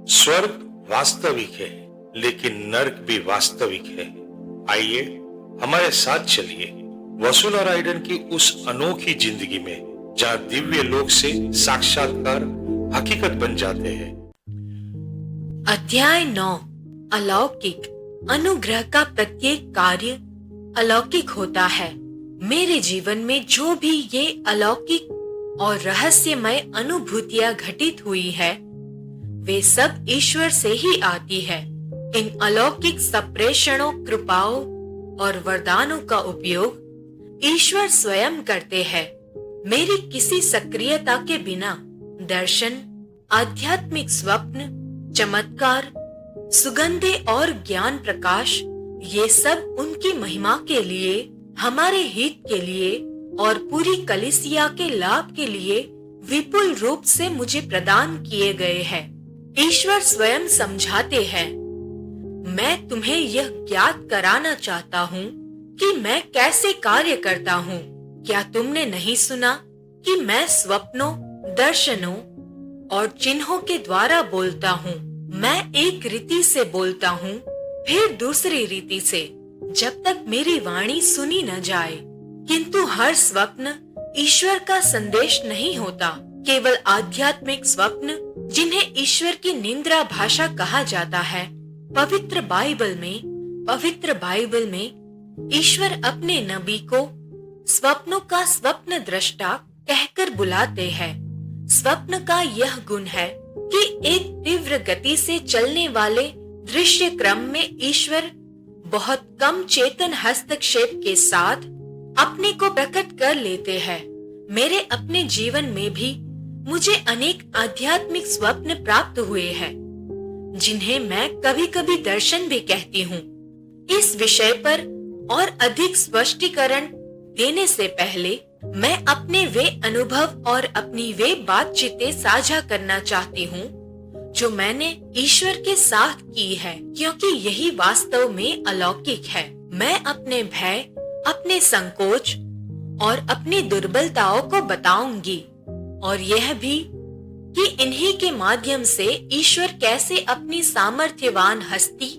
स्वर्ग वास्तविक है, लेकिन नर्क भी वास्तविक है। आइए हमारे साथ चलिए वसूल और आइडन की उस अनोखी जिंदगी में जहां दिव्य लोक से साक्षात्कार हकीकत बन जाते हैं। अध्याय 9। अलौकिक। अनुग्रह का प्रत्येक कार्य अलौकिक होता है। मेरे जीवन में जो भी ये अलौकिक और रहस्यमय अनुभूतियां घटित हुई है, वे सब ईश्वर से ही आती है। इन अलौकिक संप्रेषणों, कृपाओं और वरदानों का उपयोग ईश्वर स्वयं करते हैं। मेरी किसी सक्रियता के बिना दर्शन, आध्यात्मिक स्वप्न, चमत्कार, सुगंधे और ज्ञान प्रकाश, ये सब उनकी महिमा के लिए, हमारे हित के लिए और पूरी कलीसिया के लाभ के लिए विपुल रूप से मुझे प्रदान किए गए हैं। ईश्वर स्वयं समझाते हैं, मैं तुम्हें यह ज्ञात कराना चाहता हूँ कि मैं कैसे कार्य करता हूँ। क्या तुमने नहीं सुना कि मैं स्वप्नों, दर्शनों और चिन्हों के द्वारा बोलता हूँ। मैं एक रीति से बोलता हूँ, फिर दूसरी रीति से, जब तक मेरी वाणी सुनी न जाए। किंतु हर स्वप्न ईश्वर का संदेश नहीं होता। केवल आध्यात्मिक स्वप्न, जिन्हें ईश्वर की निंद्रा भाषा कहा जाता है, पवित्र बाइबल में ईश्वर अपने नबी को स्वप्नों का स्वप्न दृष्टा कहकर बुलाते हैं। स्वप्न का यह गुण है कि एक तीव्र गति से चलने वाले दृश्य क्रम में ईश्वर बहुत कम चेतन हस्तक्षेप के साथ अपने को प्रकट कर लेते हैं। मेरे अपने जीवन में भी मुझे अनेक आध्यात्मिक स्वप्न प्राप्त हुए हैं, जिन्हें मैं कभी कभी दर्शन भी कहती हूँ। इस विषय पर और अधिक स्पष्टीकरण देने से पहले मैं अपने वे अनुभव और अपनी वे बातचीतें साझा करना चाहती हूँ जो मैंने ईश्वर के साथ की है, क्योंकि यही वास्तव में अलौकिक है। मैं अपने भय, अपने संकोच और अपनी दुर्बलताओं को बताऊंगी, और यह भी कि इन्हीं के माध्यम से ईश्वर कैसे अपनी सामर्थ्यवान हस्ती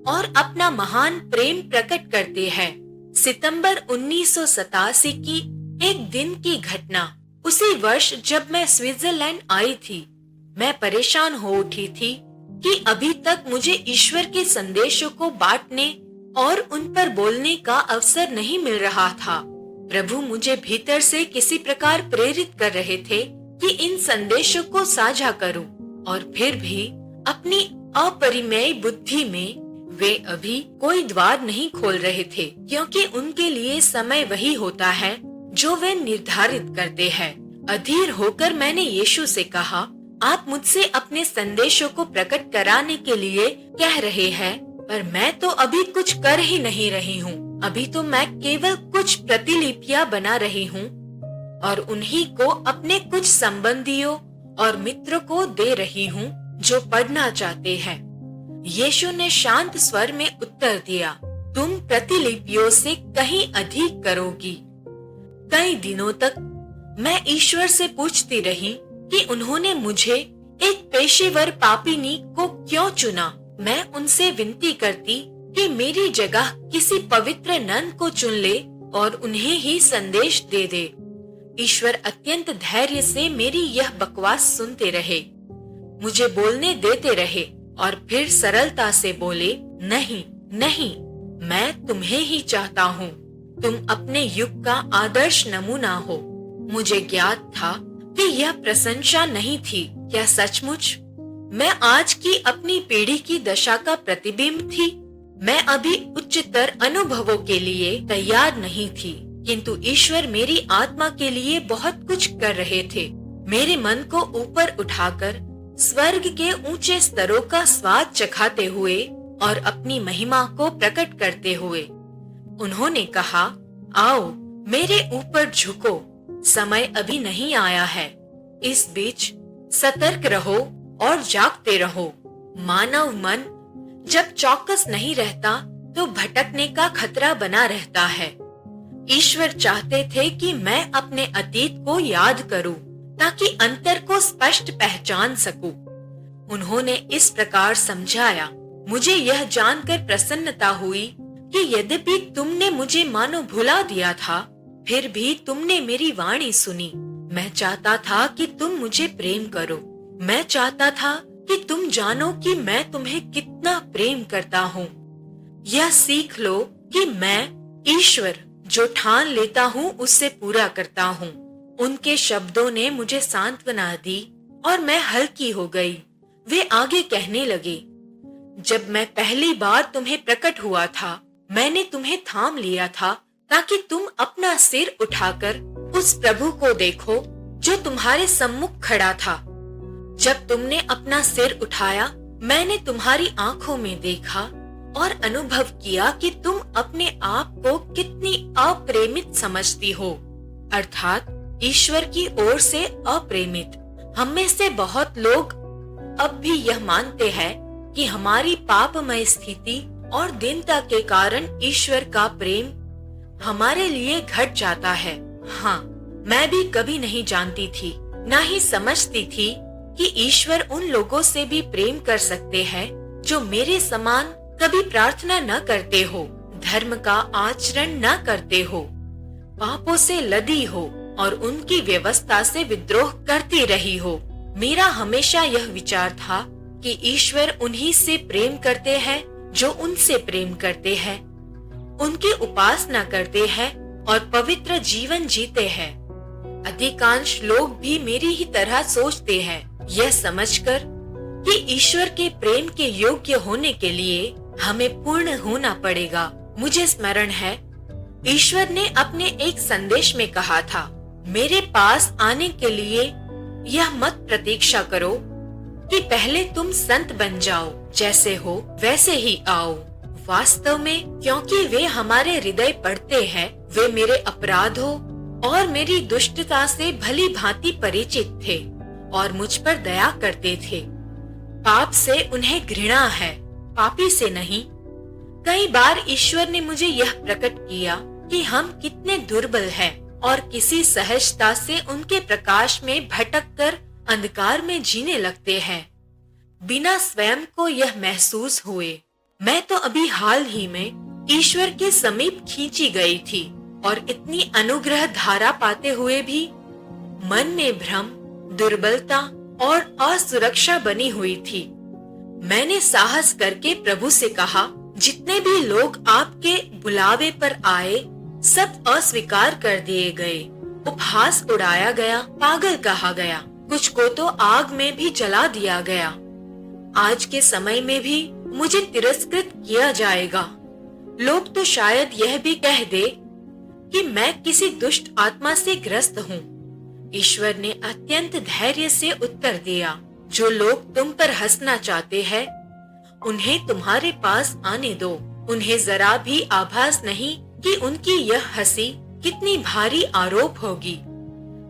और अपना महान प्रेम प्रकट करते हैं। सितंबर 1987 की एक दिन की घटना। उसी वर्ष जब मैं स्विट्जरलैंड आई थी, मैं परेशान हो उठी थी कि अभी तक मुझे ईश्वर के संदेशों को बांटने और उन पर बोलने का अवसर नहीं मिल रहा था। प्रभु मुझे भीतर से किसी प्रकार प्रेरित कर रहे थे कि इन संदेशों को साझा करूं, और फिर भी अपनी अपरिमेय बुद्धि में वे अभी कोई द्वार नहीं खोल रहे थे, क्योंकि उनके लिए समय वही होता है जो वे निर्धारित करते हैं। अधीर होकर मैंने यीशु से कहा, आप मुझसे अपने संदेशों को प्रकट कराने के लिए कह रहे हैं, पर मैं तो अभी कुछ कर ही नहीं रही हूँ। अभी तो मैं केवल कुछ प्रतिलिपियां बना रही हूँ और उन्हीं को अपने कुछ संबंधियों और मित्रों को दे रही हूँ जो पढ़ना चाहते हैं। यीशु ने शांत स्वर में उत्तर दिया, तुम प्रतिलिपियों से कहीं अधिक करोगी। कई दिनों तक मैं ईश्वर से पूछती रही कि उन्होंने मुझे एक पेशेवर पापिनी को क्यों चुना। मैं उनसे विनती करती कि मेरी जगह किसी पवित्र नन को चुन ले और उन्हें ही संदेश दे दे। ईश्वर अत्यंत धैर्य से मेरी यह बकवास सुनते रहे, मुझे बोलने देते रहे और फिर सरलता से बोले, नहीं नहीं, मैं तुम्हें ही चाहता हूँ। तुम अपने युग का आदर्श नमूना हो। मुझे ज्ञात था कि यह प्रशंसा नहीं थी। क्या सचमुच मैं आज की अपनी पीढ़ी की दशा का प्रतिबिंब थी? मैं अभी उच्चतर अनुभवों के लिए तैयार नहीं थी, किंतु ईश्वर मेरी आत्मा के लिए बहुत कुछ कर रहे थे। मेरे मन को ऊपर उठाकर स्वर्ग के ऊंचे स्तरों का स्वाद चखाते हुए और अपनी महिमा को प्रकट करते हुए उन्होंने कहा, आओ मेरे ऊपर झुको, समय अभी नहीं आया है। इस बीच सतर्क रहो और जागते रहो। मानव मन जब चौकस नहीं रहता तो भटकने का खतरा बना रहता है। ईश्वर चाहते थे कि मैं अपने अतीत को याद करूं ताकि अंतर को स्पष्ट पहचान सकूं। उन्होंने इस प्रकार समझाया। मुझे यह जानकर प्रसन्नता हुई कि यद्यपि तुमने मुझे मानो भुला दिया था, फिर भी तुमने मेरी वाणी सुनी। मैं चाहता था कि तुम मुझे प्रेम करो। मैं चाहता था कि तुम जानो कि मैं तुम्हें कितना प्रेम करता हूँ। यह सीख लो कि मैं ईश्वर जो ठान लेता हूँ उससे पूरा करता हूँ। उनके शब्दों ने मुझे सांत्वना दी और मैं हल्की हो गई। वे आगे कहने लगे, जब मैं पहली बार तुम्हें प्रकट हुआ था, मैंने तुम्हें थाम लिया था ताकि तुम अपना सिर उठाकर उस प्रभु को देखो जो तुम्हारे सम्मुख खड़ा था। जब तुमने अपना सिर उठाया, मैंने तुम्हारी आंखों में देखा और अनुभव किया कि तुम अपने आप को कितनी अप्रेमित समझती हो, अर्थात ईश्वर की ओर से अप्रेमित। हम में से बहुत लोग अब भी यह मानते हैं कि हमारी पापमय स्थिति और दीनता के कारण ईश्वर का प्रेम हमारे लिए घट जाता है। हाँ, मैं भी कभी नहीं जानती थी, न ही समझती थी कि ईश्वर उन लोगों से भी प्रेम कर सकते हैं जो मेरे समान कभी प्रार्थना न करते हो, धर्म का आचरण न करते हो, पापों से लदी हो और उनकी व्यवस्था से विद्रोह करती रही हो। मेरा हमेशा यह विचार था कि ईश्वर उन्हीं से प्रेम करते हैं जो उनसे प्रेम करते हैं, उनकी उपासना करते हैं और पवित्र जीवन जीते हैं। अधिकांश लोग भी मेरी ही तरह सोचते हैं, यह समझकर कि ईश्वर के प्रेम के योग्य होने के लिए हमें पूर्ण होना पड़ेगा। मुझे स्मरण है, ईश्वर ने अपने एक संदेश में कहा था, मेरे पास आने के लिए यह मत प्रतीक्षा करो कि पहले तुम संत बन जाओ, जैसे हो वैसे ही आओ। वास्तव में क्योंकि वे हमारे हृदय पढ़ते हैं, वे मेरे अपराधों और मेरी दुष्टता से भली भांति परिचित थे और मुझ पर दया करते थे। पाप से उन्हें घृणा है, पापी से नहीं। कई बार ईश्वर ने मुझे यह प्रकट किया कि हम कितने दुर्बल हैं और किसी सहजता से उनके प्रकाश में भटककर अंधकार में जीने लगते हैं, बिना स्वयं को यह महसूस हुए। मैं तो अभी हाल ही में ईश्वर के समीप खींची गई थी और इतनी अनुग्रह धारा पाते हुए भी मन में भ्रम, दुर्बलता और असुरक्षा बनी हुई थी। मैंने साहस करके प्रभु से कहा, जितने भी लोग आपके बुलावे पर आए सब अस्वीकार कर दिए गए, उपहास उड़ाया गया, पागल कहा गया, कुछ को तो आग में भी जला दिया गया। आज के समय में भी मुझे तिरस्कृत किया जाएगा। लोग तो शायद यह भी कह दे कि मैं किसी दुष्ट आत्मा से ग्रस्त हूँ। ईश्वर ने अत्यंत धैर्य से उत्तर दिया, जो लोग तुम पर हंसना चाहते हैं, उन्हें तुम्हारे पास आने दो। उन्हें जरा भी आभास नहीं कि उनकी यह हंसी कितनी भारी आरोप होगी,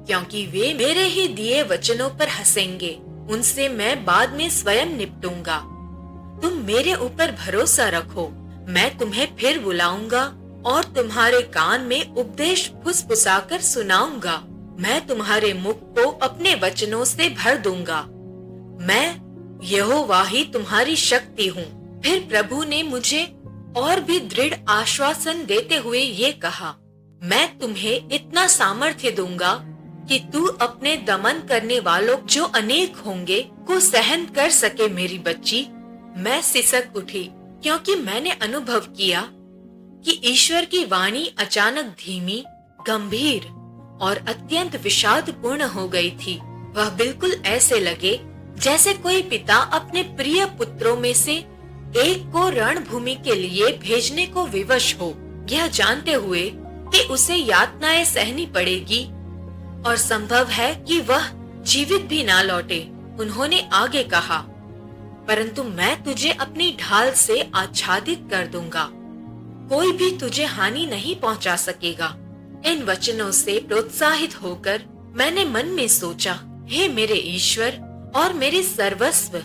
क्योंकि वे मेरे ही दिए वचनों पर हंसेंगे। उनसे मैं बाद में स्वयं निपटूंगा। तुम मेरे ऊपर भरोसा रखो, मैं तुम्हें फिर बुलाऊंगा और तुम्हारे कान में उपदेश फुसफुसाकर सुनाऊंगा। मैं तुम्हारे मुख को अपने वचनों से भर दूंगा। मैं यहोवा ही तुम्हारी शक्ति हूँ। फिर प्रभु ने मुझे और भी दृढ़ आश्वासन देते हुए ये कहा, मैं तुम्हें इतना सामर्थ्य दूंगा कि तू अपने दमन करने वालों जो अनेक होंगे को सहन कर सके। मेरी बच्ची, मैं सिसक उठी, क्योंकि मैंने अनुभव किया कि ईश्वर की वाणी अचानक धीमी, गंभीर और अत्यंत विषादपूर्ण हो गई थी। वह बिल्कुल ऐसे लगे जैसे कोई पिता अपने प्रिय पुत्रों में से एक को रणभूमि के लिए भेजने को विवश हो, यह जानते हुए कि उसे यातनाएं सहनी पड़ेगी और संभव है कि वह जीवित भी ना लौटे। उन्होंने आगे कहा, परंतु मैं तुझे अपनी ढाल से आच्छादित कर दूंगा, कोई भी तुझे हानि नहीं पहुंचा सकेगा। इन वचनों से प्रोत्साहित होकर मैंने मन में सोचा, हे मेरे ईश्वर और मेरे सर्वस्व,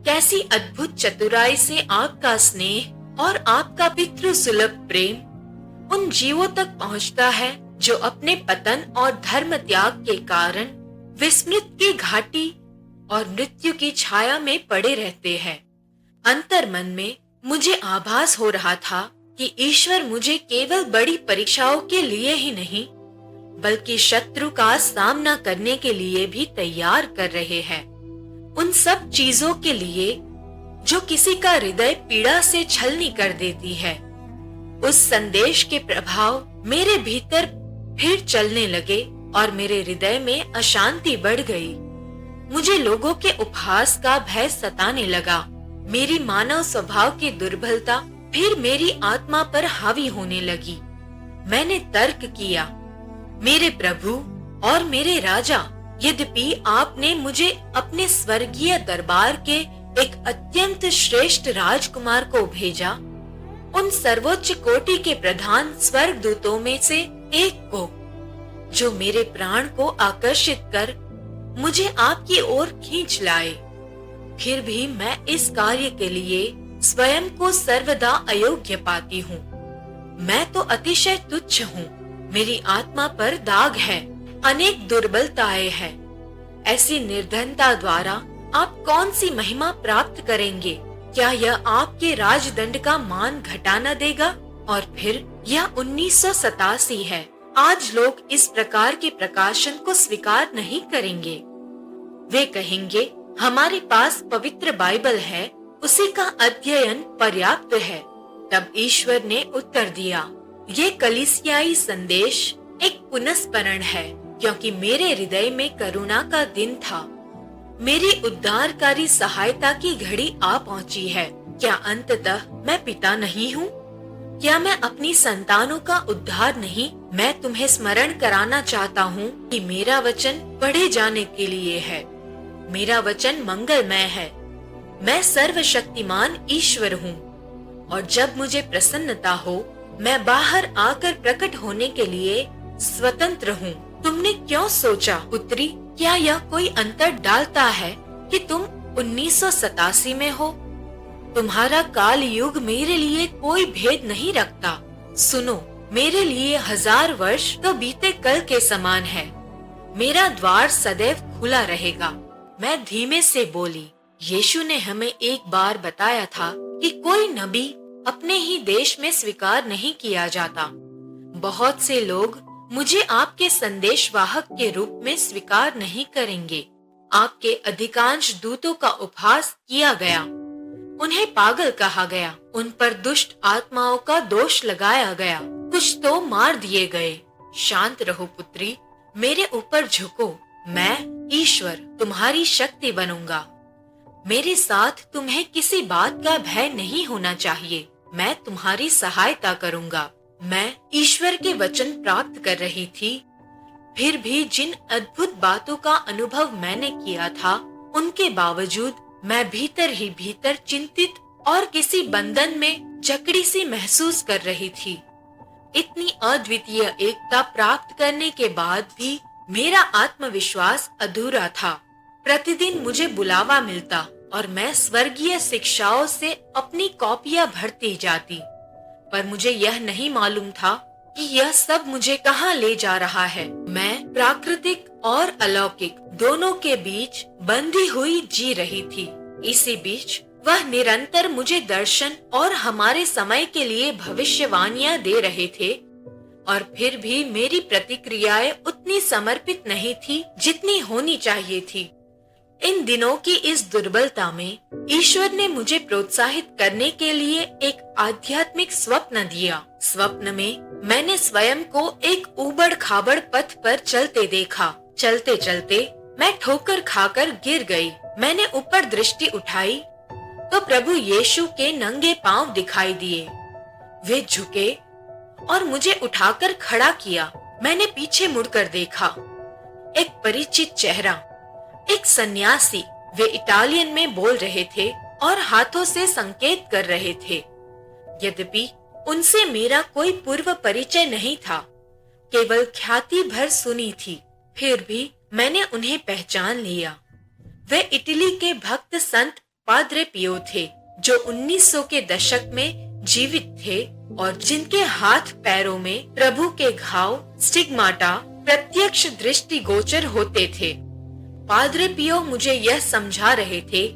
कैसी अद्भुत चतुराई से आपका स्नेह और आपका पितृ सुलभ प्रेम उन जीवों तक पहुंचता है जो अपने पतन और धर्म त्याग के कारण विस्मृत की घाटी और मृत्यु की छाया में पड़े रहते हैं। अंतर मन में मुझे आभास हो रहा था कि ईश्वर मुझे केवल बड़ी परीक्षाओं के लिए ही नहीं, बल्कि शत्रु का सामना करने के लिए भी तैयार कर रहे हैं। उन सब चीजों के लिए जो किसी का हृदय पीड़ा से छलनी कर देती है। उस संदेश के प्रभाव मेरे भीतर फिर चलने लगे और मेरे हृदय में अशांति बढ़ गई। मुझे लोगों के उपहास का भय सताने लगा। मेरी मानव स्वभाव की दुर्बलता फिर मेरी आत्मा पर हावी होने लगी। मैंने तर्क किया, मेरे प्रभु और मेरे राजा, यद्यपि आपने मुझे अपने स्वर्गीय दरबार के एक अत्यंत श्रेष्ठ राजकुमार को भेजा, उन सर्वोच्च कोटि के प्रधान स्वर्गदूतों में से एक को, जो मेरे प्राण को आकर्षित कर मुझे आपकी ओर खींच लाए, फिर भी मैं इस कार्य के लिए स्वयं को सर्वदा अयोग्य पाती हूँ। मैं तो अतिशय तुच्छ हूँ। मेरी आत्मा पर दाग है, अनेक दुर्बलताएं हैं। ऐसी निर्धनता द्वारा आप कौन सी महिमा प्राप्त करेंगे? क्या यह आपके राजदंड का मान घटा न देगा? और फिर यह 1987 है। आज लोग इस प्रकार के प्रकाशन को स्वीकार नहीं करेंगे। वे कहेंगे, हमारे पास पवित्र बाइबल है, उसी का अध्ययन पर्याप्त है। तब ईश्वर ने उत्तर दिया, ये कलीसियाई संदेश एक पुनस्मरण है, क्योंकि मेरे हृदय में करुणा का दिन था। मेरी उद्धारकारी सहायता की घड़ी आ पहुंची है। क्या अंततः मैं पिता नहीं हूँ? क्या मैं अपनी संतानों का उद्धार नहीं? मैं तुम्हें स्मरण कराना चाहता हूँ कि मेरा वचन पढ़े जाने के लिए है। मेरा वचन मंगलमय है। मैं सर्वशक्तिमान ईश्वर हूँ, और जब मुझे प्रसन्नता हो, मैं बाहर आकर प्रकट होने के लिए स्वतंत्र हूँ। तुमने क्यों सोचा, पुत्री, क्या यह कोई अंतर डालता है कि तुम 1987 में हो? तुम्हारा काल युग मेरे लिए कोई भेद नहीं रखता। सुनो, मेरे लिए 1000 वर्ष तो बीते कल के समान है। मेरा द्वार सदैव खुला रहेगा। मैं धीमे से बोली, यीशु ने हमें एक बार बताया था कि कोई नबी अपने ही देश में स्वीकार नहीं किया जाता। बहुत से लोग मुझे आपके संदेशवाहक के रूप में स्वीकार नहीं करेंगे। आपके अधिकांश दूतों का उपहास किया गया, उन्हें पागल कहा गया, उन पर दुष्ट आत्माओं का दोष लगाया गया, कुछ तो मार दिए गए। शांत रहो पुत्री, मेरे ऊपर झुको। मैं ईश्वर तुम्हारी शक्ति बनूंगा। मेरे साथ तुम्हें किसी बात का भय नहीं होना चाहिए। मैं तुम्हारी सहायता करूंगा। मैं ईश्वर के वचन प्राप्त कर रही थी, फिर भी जिन अद्भुत बातों का अनुभव मैंने किया था, उनके बावजूद मैं भीतर ही भीतर चिंतित और किसी बंधन में जकड़ी सी महसूस कर रही थी। इतनी अद्वितीय एकता प्राप्त करने के बाद भी मेरा आत्मविश्वास अधूरा था। प्रतिदिन मुझे बुलावा मिलता और मैं स्वर्गीय शिक्षाओं से अपनी कॉपियां भरती जाती, पर मुझे यह नहीं मालूम था कि यह सब मुझे कहाँ ले जा रहा है। मैं प्राकृतिक और अलौकिक दोनों के बीच बंधी हुई जी रही थी। इसी बीच वह निरंतर मुझे दर्शन और हमारे समय के लिए भविष्यवाणियां दे रहे थे, और फिर भी मेरी प्रतिक्रियाएं उतनी समर्पित नहीं थी जितनी होनी चाहिए थी। इन दिनों की इस दुर्बलता में ईश्वर ने मुझे प्रोत्साहित करने के लिए एक आध्यात्मिक स्वप्न दिया। स्वप्न में मैंने स्वयं को एक ऊबड़ खाबड़ पथ पर चलते देखा। चलते चलते मैं ठोकर खाकर गिर गई। मैंने ऊपर दृष्टि उठाई तो प्रभु यीशु के नंगे पांव दिखाई दिए। वे झुके और मुझे उठाकर खड़ा किया। मैंने पीछे मुड़कर देखा। एक परिचित चेहरा, एक सन्यासी। वे इटालियन में बोल रहे थे और हाथों से संकेत कर रहे थे। यद्यपि उनसे मेरा कोई पूर्व परिचय नहीं था, केवल ख्याति भर सुनी थी, फिर भी मैंने उन्हें पहचान लिया। वे इटली के भक्त संत पाद्रे पियो थे, जो 1900 के दशक में जीवित थे और जिनके हाथ पैरों में प्रभु के घाव स्टिग्माटा प्रत्यक्ष दृष्टि गोचर होते थे। पाद्रे पियो मुझे यह समझा रहे थे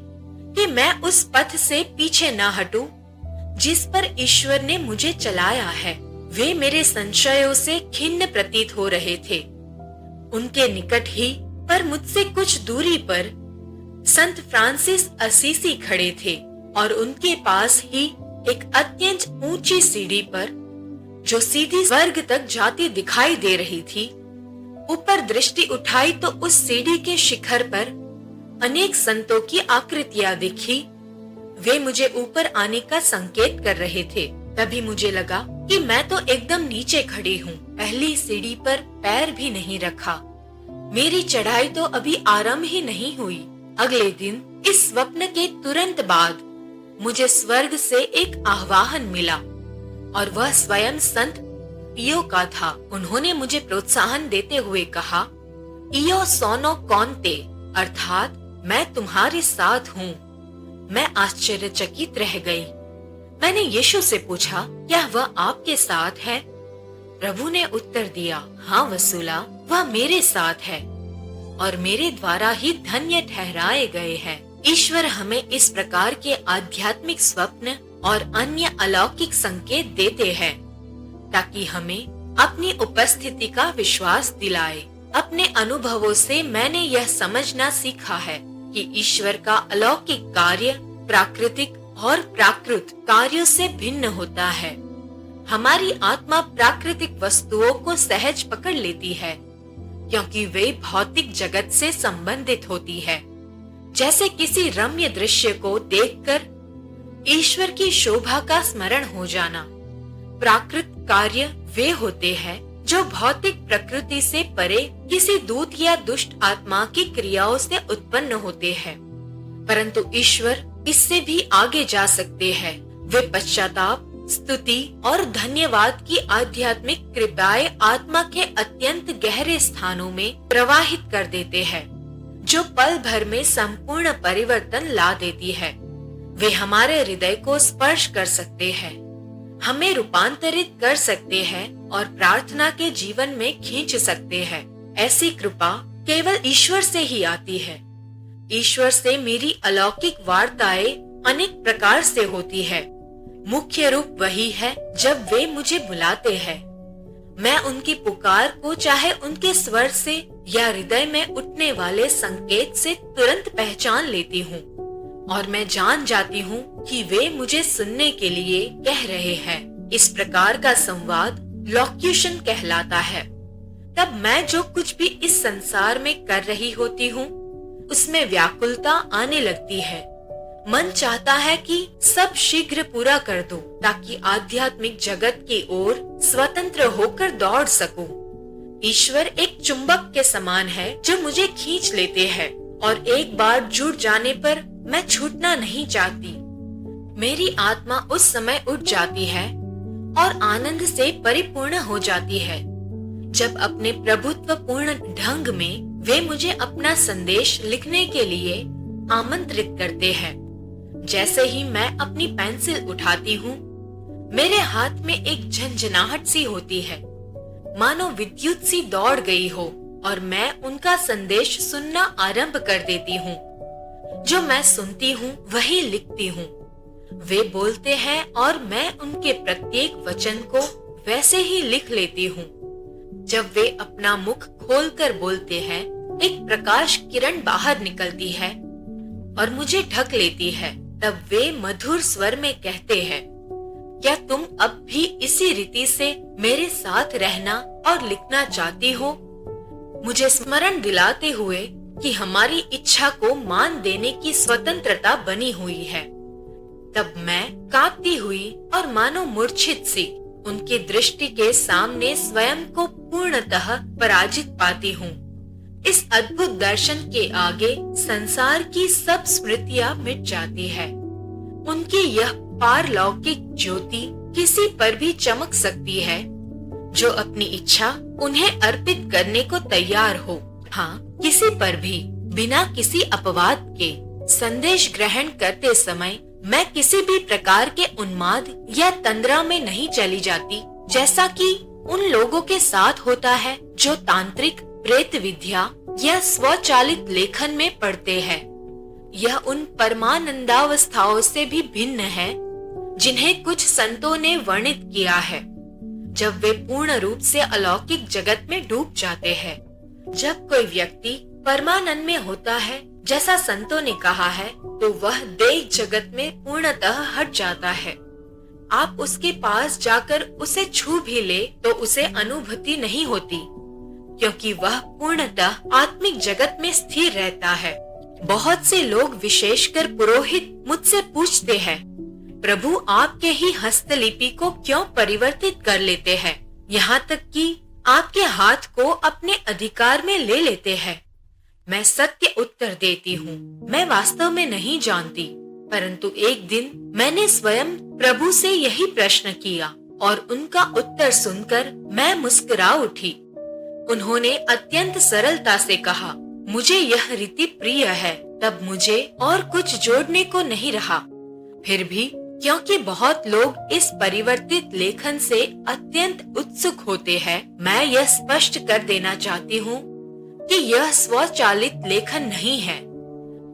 कि मैं उस पथ से पीछे न हटूं जिस पर ईश्वर ने मुझे चलाया है। वे मेरे संशयों से खिन्न प्रतीत हो रहे थे। उनके निकट ही पर मुझसे कुछ दूरी पर संत फ्रांसिस असीसी खड़े थे और उनके पास ही एक अत्यंत ऊंची सीढ़ी पर, जो सीधी स्वर्ग तक जाती दिखाई दे रही थी, ऊपर दृष्टि उठाई तो उस सीढ़ी के शिखर पर अनेक संतों की आकृतियां दिखी। वे मुझे ऊपर आने का संकेत कर रहे थे। तभी मुझे लगा कि मैं तो एकदम नीचे खड़ी हूँ, पहली सीढ़ी पर पैर भी नहीं रखा। मेरी चढ़ाई तो अभी आरंभ ही नहीं हुई। अगले दिन इस स्वप्न के तुरंत बाद मुझे स्वर्ग से एक आह्वान मिला और वह स्वयं संत पियो का था। उन्होंने मुझे प्रोत्साहन देते हुए कहा, इयो सोनो कौनते, अर्थात मैं तुम्हारे साथ हूँ। मैं आश्चर्यचकित रह गई। मैंने यीशु से पूछा, क्या वह आपके साथ है? प्रभु ने उत्तर दिया, हाँ वसूला, वह मेरे साथ है और मेरे द्वारा ही धन्य ठहराए गए हैं। ईश्वर हमें इस प्रकार के आध्यात्मिक स्वप्न और अन्य अलौकिक संकेत देते हैं ताकि हमें अपनी उपस्थिति का विश्वास दिलाए। अपने अनुभवों से मैंने यह समझना सीखा है कि ईश्वर का अलौकिक कार्य प्राकृतिक और प्राकृत कार्यों से भिन्न होता है। हमारी आत्मा प्राकृतिक वस्तुओं को सहज पकड़ लेती है क्योंकि वे भौतिक जगत से संबंधित होती है। जैसे किसी रम्य दृश्य को देखकर ईश्वर की शोभा का स्मरण हो जाना। प्राकृत कार्य वे होते हैं जो भौतिक प्रकृति से परे किसी दूत या दुष्ट आत्मा की क्रियाओं से उत्पन्न होते हैं, परंतु ईश्वर इससे भी आगे जा सकते हैं। वे पश्चाताप, स्तुति और धन्यवाद की आध्यात्मिक कृपाएं आत्मा के अत्यंत गहरे स्थानों में प्रवाहित कर देते हैं, जो पल भर में संपूर्ण परिवर्तन ला देती है। वे हमारे हृदय को स्पर्श कर सकते हैं, हमें रूपांतरित कर सकते हैं और प्रार्थना के जीवन में खींच सकते हैं। ऐसी कृपा केवल ईश्वर से ही आती है। ईश्वर से मेरी अलौकिक वार्ताएं अनेक प्रकार से होती है। मुख्य रूप वही है जब वे मुझे बुलाते हैं। मैं उनकी पुकार को चाहे उनके स्वर से या हृदय में उठने वाले संकेत से तुरंत पहचान लेती हूँ और मैं जान जाती हूँ कि वे मुझे सुनने के लिए कह रहे हैं। इस प्रकार का संवाद लोक्यूशन कहलाता है। तब मैं जो कुछ भी इस संसार में कर रही होती हूँ उसमें व्याकुलता आने लगती है। मन चाहता है कि सब शीघ्र पूरा कर दो ताकि आध्यात्मिक जगत की ओर स्वतंत्र होकर दौड़ सकूं। ईश्वर एक चुंबक के समान है जो मुझे खींच लेते हैं और एक बार जुड़ जाने पर मैं छूटना नहीं चाहती। मेरी आत्मा उस समय उठ जाती है और आनंद से परिपूर्ण हो जाती है जब अपने प्रभुत्वपूर्ण ढंग में वे मुझे अपना संदेश लिखने के लिए आमंत्रित करते हैं। जैसे ही मैं अपनी पेंसिल उठाती हूँ, मेरे हाथ में एक झंझनाहट सी होती है, मानो विद्युत सी दौड़ गई हो और मैं उनका संदेश सुनना आरंभ कर देती हूँ। जो मैं सुनती हूँ वही लिखती हूँ। वे बोलते हैं और मैं उनके प्रत्येक वचन को वैसे ही लिख लेती हूँ। जब वे अपना मुख खोलकर बोलते हैं, एक प्रकाश किरण बाहर निकलती है और मुझे ढक लेती है। तब वे मधुर स्वर में कहते हैं, क्या तुम अब भी इसी रीति से मेरे साथ रहना और लिखना चाहती हो? मुझे स्मरण दिलाते हुए कि हमारी इच्छा को मान देने की स्वतंत्रता बनी हुई है। तब मैं कांपती हुई और मानो मूर्छित सी उनकी दृष्टि के सामने स्वयं को पूर्णतः पराजित पाती हूँ। इस अद्भुत दर्शन के आगे संसार की सब स्मृतियां मिट जाती है। उनकी यह पारलौकिक ज्योति किसी पर भी चमक सकती है जो अपनी इच्छा उन्हें अर्पित करने को तैयार हो। हाँ, किसी पर भी बिना किसी अपवाद के संदेश ग्रहण करते समय मैं किसी भी प्रकार के उन्माद या तंद्रा में नहीं चली जाती, जैसा कि उन लोगों के साथ होता है जो तांत्रिक, प्रेत विद्या, यह स्वचालित लेखन में पढ़ते हैं। यह उन परमानंदावस्थाओं से भी भिन्न है जिन्हें कुछ संतों ने वर्णित किया है, जब वे पूर्ण रूप से अलौकिक जगत में डूब जाते हैं। जब कोई व्यक्ति परमानंद में होता है, जैसा संतों ने कहा है, तो वह देह जगत में पूर्णतः हट जाता है। आप उसके पास जाकर उसे छू भी ले तो उसे अनुभूति नहीं होती, क्योंकि वह पूर्णतः आत्मिक जगत में स्थिर रहता है। बहुत से लोग, विशेषकर पुरोहित, मुझसे पूछते हैं, प्रभु आपके ही हस्तलिपि को क्यों परिवर्तित कर लेते हैं, यहाँ तक कि आपके हाथ को अपने अधिकार में ले लेते हैं। मैं सत्य उत्तर देती हूँ, मैं वास्तव में नहीं जानती, परंतु एक दिन मैंने स्वयं प्रभु से यही प्रश्न किया और उनका उत्तर सुनकर मैं मुस्कुरा उठी। उन्होंने अत्यंत सरलता से कहा, मुझे यह रीति प्रिय है। तब मुझे और कुछ जोड़ने को नहीं रहा। फिर भी क्योंकि बहुत लोग इस परिवर्तित लेखन से अत्यंत उत्सुक होते हैं, मैं यह स्पष्ट कर देना चाहती हूँ कि यह स्वचालित लेखन नहीं है।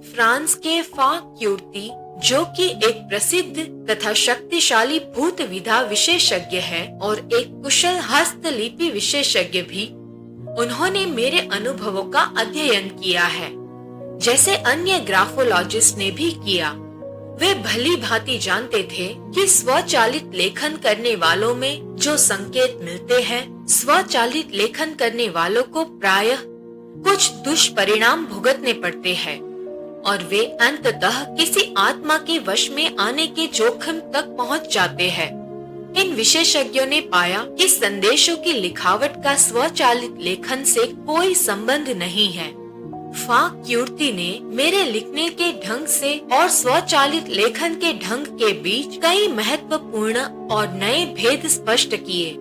फ्रांस के फाक्यूर्ती, जो कि एक प्रसिद्ध तथा शक्तिशाली भूत विधा विशेषज्ञ है और एक कुशल हस्तलिपि विशेषज्ञ भी, उन्होंने मेरे अनुभवों का अध्ययन किया है, जैसे अन्य ग्राफोलॉजिस्ट ने भी किया। वे भली भांति जानते थे कि स्वचालित लेखन करने वालों में जो संकेत मिलते हैं, स्वचालित लेखन करने वालों को प्रायः कुछ दुष्परिणाम भुगतने पड़ते हैं और वे अंततः किसी आत्मा के वश में आने के जोखिम तक पहुंच जाते हैं। इन विशेषज्ञों ने पाया कि संदेशों की लिखावट का स्वचालित लेखन से कोई संबंध नहीं है। फाक्यूर्ती ने मेरे लिखने के ढंग से और स्वचालित लेखन के ढंग के बीच कई महत्वपूर्ण और नए भेद स्पष्ट किए।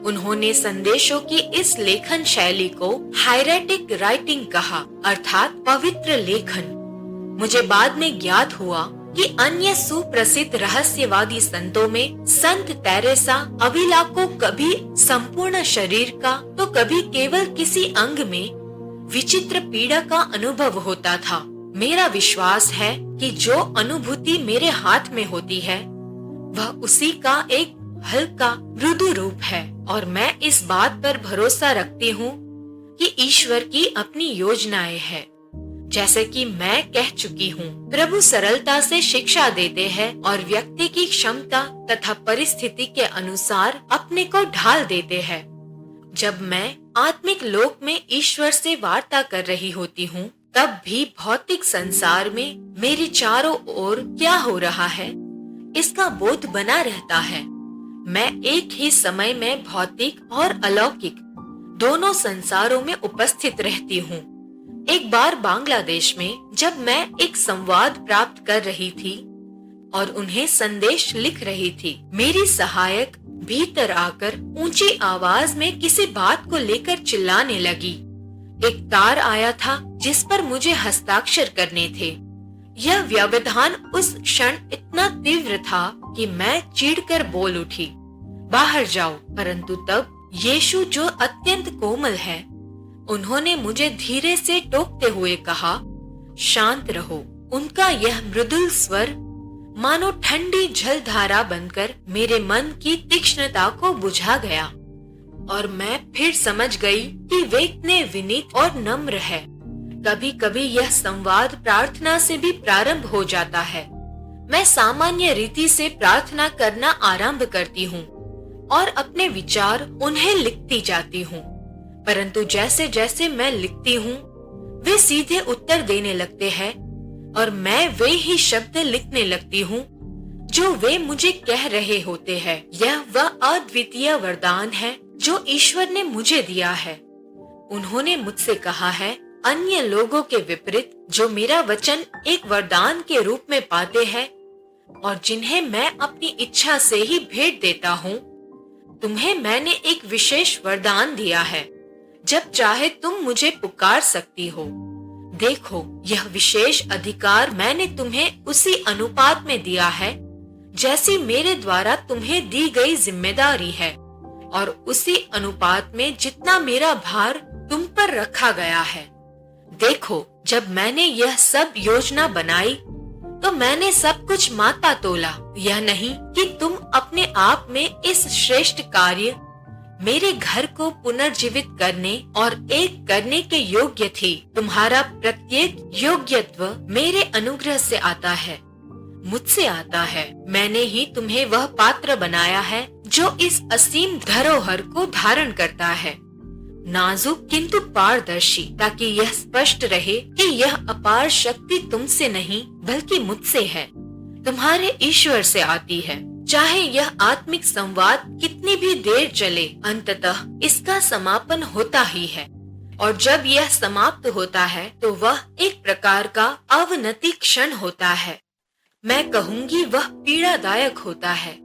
उन्होंने संदेशों की इस लेखन शैली को हायरेटिक राइटिंग कहा, अर्थात पवित्र लेखन। मुझे बाद में ज्ञात हुआ कि अन्य सुप्रसिद्ध रहस्यवादी संतों में संत तेरेसा अविला को कभी संपूर्ण शरीर का तो कभी केवल किसी अंग में विचित्र पीड़ा का अनुभव होता था। मेरा विश्वास है कि जो अनुभूति मेरे हाथ में होती है वह उसी का एक हल्का मृदु रूप है, और मैं इस बात पर भरोसा रखती हूँ कि ईश्वर की अपनी योजनाएं हैं। जैसे कि मैं कह चुकी हूँ, प्रभु सरलता से शिक्षा देते हैं और व्यक्ति की क्षमता तथा परिस्थिति के अनुसार अपने को ढाल देते हैं। जब मैं आत्मिक लोक में ईश्वर से वार्ता कर रही होती हूँ, तब भी भौतिक संसार में मेरे चारों ओर क्या हो रहा है इसका बोध बना रहता है। मैं एक ही समय में भौतिक और अलौकिक दोनों संसारों में उपस्थित रहती हूँ। एक बार बांग्लादेश में जब मैं एक संवाद प्राप्त कर रही थी और उन्हें संदेश लिख रही थी, मेरी सहायक भीतर आकर ऊंची आवाज में किसी बात को लेकर चिल्लाने लगी। एक तार आया था जिस पर मुझे हस्ताक्षर करने थे। यह व्यवधान उस क्षण इतना तीव्र था कि मैं चीढ़कर बोल उठी, बाहर जाओ। परंतु तब यीशु, जो अत्यंत कोमल है, उन्होंने मुझे धीरे से टोकते हुए कहा, शांत रहो। उनका यह मृदुल स्वर मानो ठंडी जलधारा बनकर मेरे मन की तीक्ष्णता को बुझा गया और मैं फिर समझ गई कि वे इतने विनीत और नम्र है। कभी कभी यह संवाद प्रार्थना से भी प्रारंभ हो जाता है। मैं सामान्य रीति से प्रार्थना करना आरंभ करती हूँ और अपने विचार उन्हें लिखती जाती हूँ, परंतु जैसे जैसे मैं लिखती हूँ वे सीधे उत्तर देने लगते हैं और मैं वे ही शब्द लिखने लगती हूँ जो वे मुझे कह रहे होते हैं। यह वह अद्वितीय वरदान है जो ईश्वर ने मुझे दिया है। उन्होंने मुझसे कहा है, अन्य लोगों के विपरीत जो मेरा वचन एक वरदान के रूप में पाते हैं और जिन्हें मैं अपनी इच्छा से ही भेंट देता हूँ, तुम्हें मैंने एक विशेष वरदान दिया है। जब चाहे तुम मुझे पुकार सकती हो। देखो, यह विशेष अधिकार मैंने तुम्हें उसी अनुपात में दिया है जैसी मेरे द्वारा तुम्हें दी गई जिम्मेदारी है, और उसी अनुपात में जितना मेरा भार तुम पर रखा गया है। देखो, जब मैंने यह सब योजना बनाई तो मैंने सब कुछ मापा तोला। यह नहीं कि तुम अपने आप में इस श्रेष्ठ कार्य मेरे घर को पुनर्जीवित करने और एक करने के योग्य थी। तुम्हारा प्रत्येक योग्यत्व मेरे अनुग्रह से आता है, मुझसे आता है। मैंने ही तुम्हें वह पात्र बनाया है जो इस असीम धरोहर को धारण करता है, नाजुक किंतु पारदर्शी, ताकि यह स्पष्ट रहे कि यह अपार शक्ति तुमसे नहीं बल्कि मुझसे है, तुम्हारे ईश्वर से आती है। चाहे यह आत्मिक संवाद कितनी भी देर चले, अंततः इसका समापन होता ही है। और जब यह समाप्त होता है तो वह एक प्रकार का अवनति क्षण होता है। मैं कहूँगी वह पीड़ादायक होता है।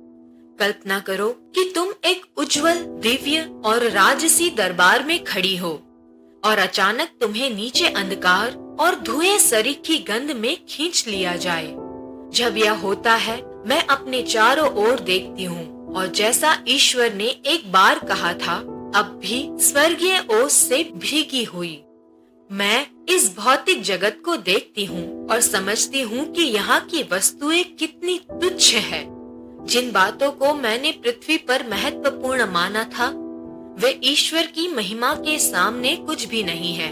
कल्पना करो कि तुम एक उज्जवल, दिव्य और राजसी दरबार में खड़ी हो और अचानक तुम्हें नीचे अंधकार और धुएं सरीखी गंध में खींच लिया जाए। जब यह होता है मैं अपने चारों ओर देखती हूँ और जैसा ईश्वर ने एक बार कहा था, अब भी स्वर्गीय ओस से भीगी हुई मैं इस भौतिक जगत को देखती हूँ और समझती हूँ कि यहाँ की वस्तुएं कितनी तुच्छ है। जिन बातों को मैंने पृथ्वी पर महत्वपूर्ण माना था वे ईश्वर की महिमा के सामने कुछ भी नहीं है।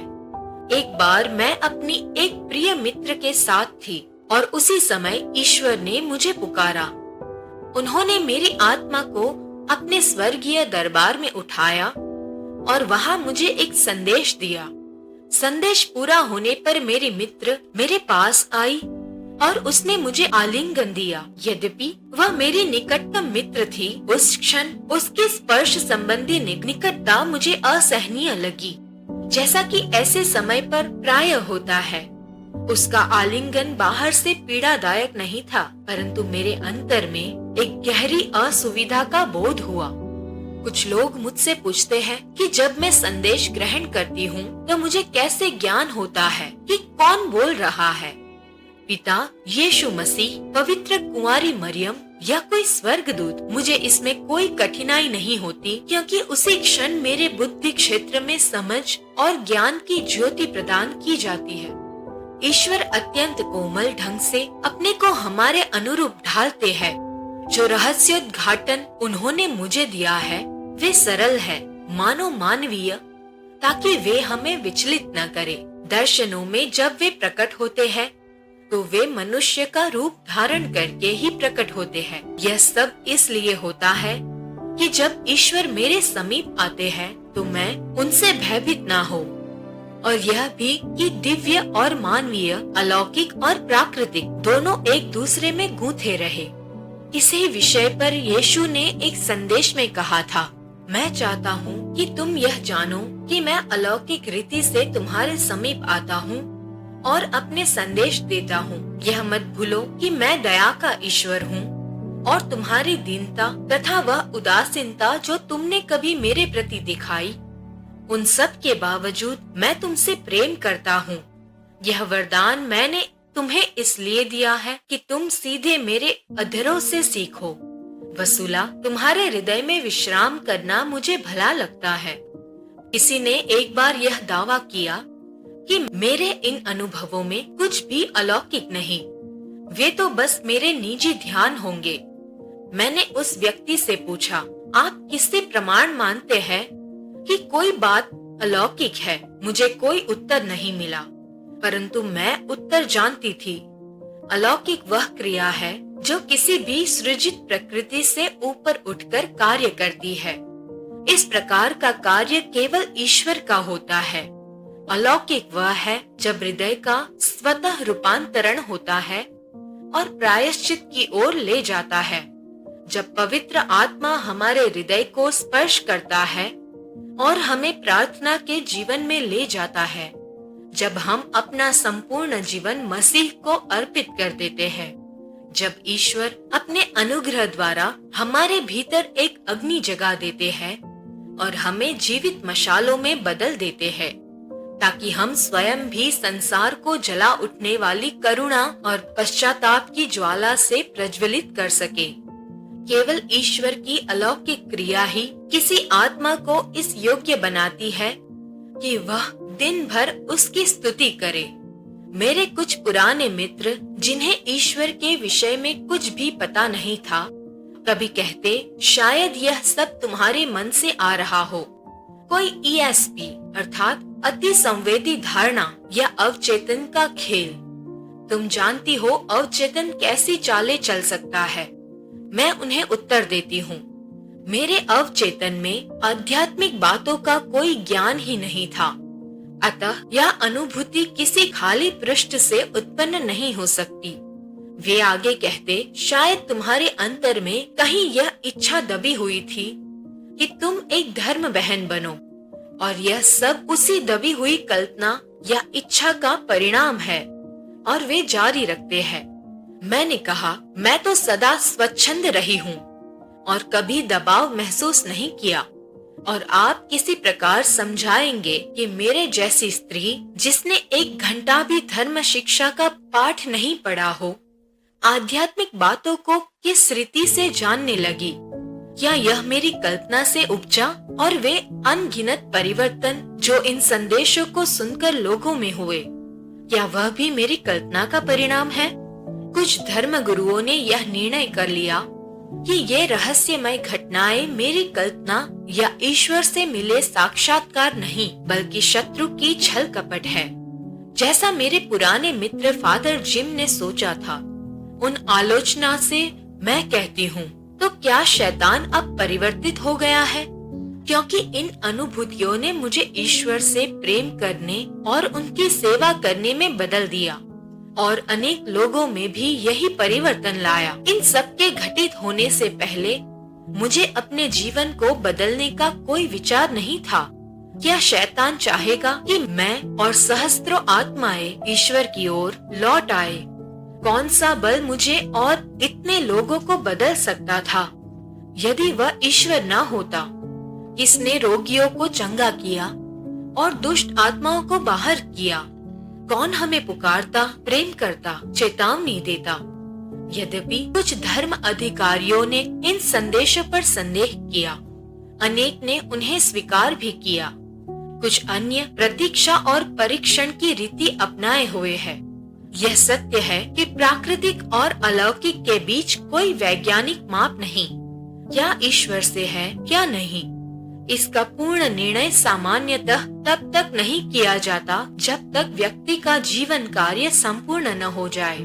एक बार मैं अपनी एक प्रिय मित्र के साथ थी और उसी समय ईश्वर ने मुझे पुकारा। उन्होंने मेरी आत्मा को अपने स्वर्गीय दरबार में उठाया और वहाँ मुझे एक संदेश दिया। संदेश पूरा होने पर मेरी मित्र मेरे पास आई और उसने मुझे आलिंगन दिया। यद्यपि वह मेरी निकटतम मित्र थी, उस क्षण उसके स्पर्श संबंधी निकटता मुझे असहनीय लगी, जैसा कि ऐसे समय पर प्राय होता है। उसका आलिंगन बाहर से पीड़ादायक नहीं था, परंतु मेरे अंतर में एक गहरी असुविधा का बोध हुआ। कुछ लोग मुझसे पूछते हैं कि जब मैं संदेश ग्रहण करती हूँ तो मुझे कैसे ज्ञान होता है कि कौन बोल रहा है, पिता यीशु मसीह, पवित्र कुंवारी मरियम या कोई स्वर्गदूत। मुझे इसमें कोई कठिनाई नहीं होती, क्योंकि उसी क्षण मेरे बुद्धि क्षेत्र में समझ और ज्ञान की ज्योति प्रदान की जाती है। ईश्वर अत्यंत कोमल ढंग से अपने को हमारे अनुरूप ढालते हैं। जो रहस्योद्घाटन उन्होंने मुझे दिया है वे सरल है, मानो मानवीय, ताकि वे हमें विचलित न करे। दर्शनों में जब वे प्रकट होते हैं तो वे मनुष्य का रूप धारण करके ही प्रकट होते हैं। यह सब इसलिए होता है कि जब ईश्वर मेरे समीप आते हैं तो मैं उनसे भयभीत ना हो, और यह भी कि दिव्य और मानवीय, अलौकिक और प्राकृतिक दोनों एक दूसरे में गूंथे रहे। इसी विषय पर यीशु ने एक संदेश में कहा था, मैं चाहता हूँ कि तुम यह जानो कि मैं अलौकिक रीति से तुम्हारे समीप आता हूँ और अपने संदेश देता हूँ। यह मत भूलो कि मैं दया का ईश्वर हूँ और तुम्हारी दीनता तथा वह उदासीनता जो तुमने कभी मेरे प्रति दिखाई, उन सब के बावजूद मैं तुमसे प्रेम करता हूँ। यह वरदान मैंने तुम्हें इसलिए दिया है कि तुम सीधे मेरे अधरों से सीखो। वसूला, तुम्हारे हृदय में विश्राम करना मुझे भला लगता है। किसी ने एक बार यह दावा किया कि मेरे इन अनुभवों में कुछ भी अलौकिक नहीं, वे तो बस मेरे निजी ध्यान होंगे। मैंने उस व्यक्ति से पूछा, आप किससे प्रमाण मानते हैं कि कोई बात अलौकिक है? मुझे कोई उत्तर नहीं मिला, परंतु मैं उत्तर जानती थी। अलौकिक वह क्रिया है जो किसी भी सृजित प्रकृति से ऊपर उठकर कार्य करती है। इस प्रकार का कार्य केवल ईश्वर का होता है। अलौकिक वह है जब हृदय का स्वतः रूपांतरण होता है और प्रायश्चित की ओर ले जाता है। जब पवित्र आत्मा हमारे हृदय को स्पर्श करता है और हमें प्रार्थना के जीवन में ले जाता है। जब हम अपना संपूर्ण जीवन मसीह को अर्पित कर देते हैं। जब ईश्वर अपने अनुग्रह द्वारा हमारे भीतर एक अग्नि जगा देते हैं और हमें जीवित मशालों में बदल देते हैं, ताकि हम स्वयं भी संसार को जला उठने वाली करुणा और पश्चाताप की ज्वाला से प्रज्वलित कर सके। केवल ईश्वर की अलौकिक क्रिया ही किसी आत्मा को इस योग्य बनाती है कि वह दिन भर उसकी स्तुति करे। मेरे कुछ पुराने मित्र जिन्हें ईश्वर के विषय में कुछ भी पता नहीं था, कभी कहते शायद यह सब तुम्हारे मन से आ रहा हो, कोई ESP अर्थात अति संवेदी धारणा या अवचेतन का खेल। तुम जानती हो अवचेतन कैसी चालें चल सकता है। मैं उन्हें उत्तर देती हूँ, मेरे अवचेतन में आध्यात्मिक बातों का कोई ज्ञान ही नहीं था, अतः यह अनुभूति किसी खाली पृष्ठ से उत्पन्न नहीं हो सकती। वे आगे कहते शायद तुम्हारे अंतर में कहीं यह इच्छा दबी हुई थी कि तुम एक धर्म बहन बनो, और यह सब उसी दबी हुई कल्पना या इच्छा का परिणाम है। और वे जारी रखते हैं, मैंने कहा मैं तो सदा स्वच्छंद रही हूँ और कभी दबाव महसूस नहीं किया, और आप किसी प्रकार समझाएंगे कि मेरे जैसी स्त्री जिसने 1 घंटा भी धर्म शिक्षा का पाठ नहीं पढ़ा हो, आध्यात्मिक बातों को किस रीति से जानने लगी? क्या यह मेरी कल्पना से उपजा और वे अनगिनत परिवर्तन जो इन संदेशों को सुनकर लोगों में हुए, क्या वह भी मेरी कल्पना का परिणाम है? कुछ धर्म गुरुओं ने यह निर्णय कर लिया कि ये रहस्यमय घटनाएं मेरी कल्पना या ईश्वर से मिले साक्षात्कार नहीं, बल्कि शत्रु की छल कपट है, जैसा मेरे पुराने मित्र फादर जिम ने सोचा था। उन आलोचना से मैं कहती हूँ, तो क्या शैतान अब परिवर्तित हो गया है? क्योंकि इन अनुभूतियों ने मुझे ईश्वर से प्रेम करने और उनकी सेवा करने में बदल दिया, और अनेक लोगों में भी यही परिवर्तन लाया। इन सब के घटित होने से पहले मुझे अपने जीवन को बदलने का कोई विचार नहीं था। क्या शैतान चाहेगा कि मैं और सहस्त्रों आत्माएं ईश्वर की ओर लौट आए? कौन सा बल मुझे और इतने लोगों को बदल सकता था? यदि वह ईश्वर न होता, किसने रोगियों को चंगा किया और दुष्ट आत्माओं को बाहर किया? कौन हमें पुकारता, प्रेम करता, चेतावनी देता? यद्यपि कुछ धर्म अधिकारियों ने इन संदेशों पर संदेह किया, अनेक ने उन्हें स्वीकार भी किया, कुछ अन्य प्रतीक्षा और परीक्षण की रीति अपनाए हुए है। यह सत्य है कि प्राकृतिक और अलौकिक के बीच कोई वैज्ञानिक माप नहीं, क्या ईश्वर से है क्या नहीं, इसका पूर्ण निर्णय सामान्यतः तब तक नहीं किया जाता जब तक व्यक्ति का जीवन कार्य संपूर्ण न हो जाए।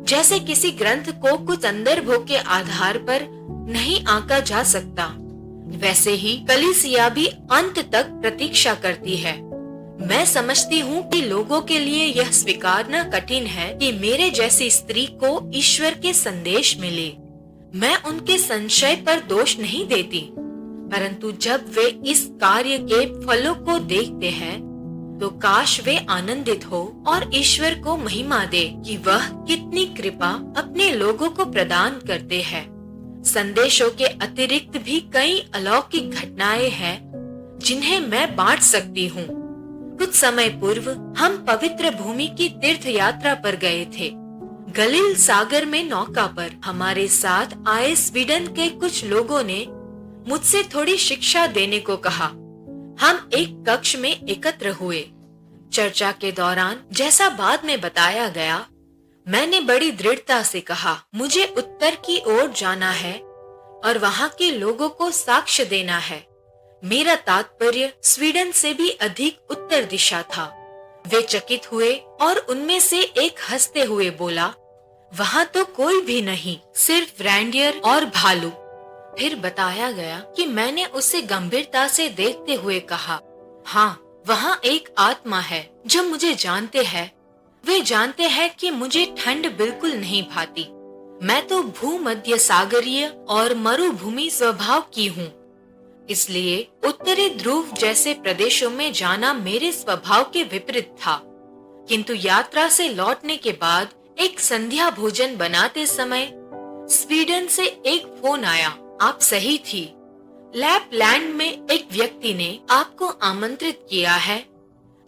जैसे किसी ग्रंथ को कुछ संदर्भों के आधार पर नहीं आंका जा सकता, वैसे ही कलीसिया भी अंत तक प्रतीक्षा करती है। मैं समझती हूँ कि लोगों के लिए यह स्वीकारना कठिन है कि मेरे जैसी स्त्री को ईश्वर के संदेश मिले। मैं उनके संशय पर दोष नहीं देती, परंतु जब वे इस कार्य के फलों को देखते हैं तो काश वे आनंदित हो और ईश्वर को महिमा दे कि वह कितनी कृपा अपने लोगों को प्रदान करते हैं। संदेशों के अतिरिक्त भी कई अलौकिक घटनाएं हैं जिन्हें मैं बांट सकती हूँ। कुछ समय पूर्व हम पवित्र भूमि की तीर्थ यात्रा पर गए थे। गलील सागर में नौका पर हमारे साथ आए स्वीडन के कुछ लोगों ने मुझसे थोड़ी शिक्षा देने को कहा। हम एक कक्ष में एकत्र हुए। चर्चा के दौरान जैसा बाद में बताया गया, मैंने बड़ी दृढ़ता से कहा, मुझे उत्तर की ओर जाना है और वहाँ के लोगों को साक्ष्य देना है। मेरा तात्पर्य स्वीडन से भी अधिक उत्तर दिशा था। वे चकित हुए और उनमें से एक हंसते हुए बोला, वहाँ तो कोई भी नहीं, सिर्फ रैंडियर और भालू। फिर बताया गया कि मैंने उसे गंभीरता से देखते हुए कहा, हाँ, वहाँ एक आत्मा है जो मुझे जानते हैं। वे जानते हैं कि मुझे ठंड बिल्कुल नहीं भाती। मैं तो भूमध्य सागरीय और मरुभूमि स्वभाव की हूँ, इसलिए उत्तरी ध्रुव जैसे प्रदेशों में जाना मेरे स्वभाव के विपरीत था। किंतु यात्रा से लौटने के बाद एक संध्या भोजन बनाते समय स्वीडन से एक फोन आया। आप सही थी, लैपलैंड में एक व्यक्ति ने आपको आमंत्रित किया है